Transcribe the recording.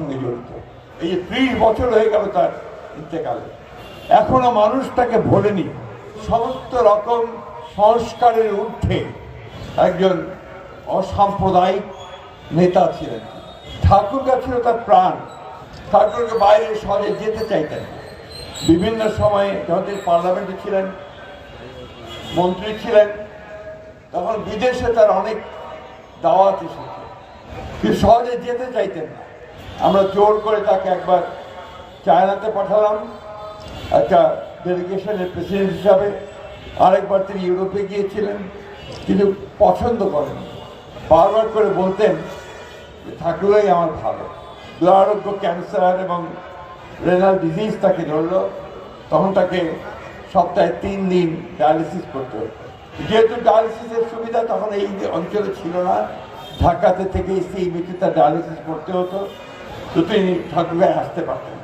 সঙ্গে জড়িত। এই যে 30 বছর হয়ে গেল তার ইন্তেকালে, এখনো মানুষ তাকে ভোলেনি। সমস্ত রকম সংস্কারের ঊর্ধ্বে একজন অসাম্প্রদায়িক নেতা ছিলেন। ঠাকুরগা ছিল তার প্রাণ। ঠাকুরকে বাইরে সহজে যেতে চাইতেন। বিভিন্ন সময়ে যখন তিনি পার্লামেন্টে ছিলেন, মন্ত্রী ছিলেন, তখন বিদেশে তার অনেক দাওয়াত এসেছে, কিন্তু সহজে যেতে চাইতেন না। আমরা জোর করে তাকে একবার চায়নাতে পাঠালাম একটা ডেলিগেশনের প্রেসিডেন্ট হিসাবে, আরেকবার তিনি ইউরোপে গিয়েছিলেন, কিন্তু পছন্দ করেন। বারবার করে বলতেন যে ঠাকুরাই আমার ভালো। দুরারোগ্য ক্যান্সার এবং রেনাল ডিজিজ তাকে ধরল, তখন তাকে সপ্তাহে 3 দিন ডায়ালিসিস করতে হতো। যেহেতু ডায়ালিসিসের সুবিধা তখন এই অঞ্চলে ছিল না, ঢাকাতে থেকে সেই তার ডায়ালিসিস করতে হতো, তো তিনি ঠাকুরগাঁয়ে আসতে পারতেন।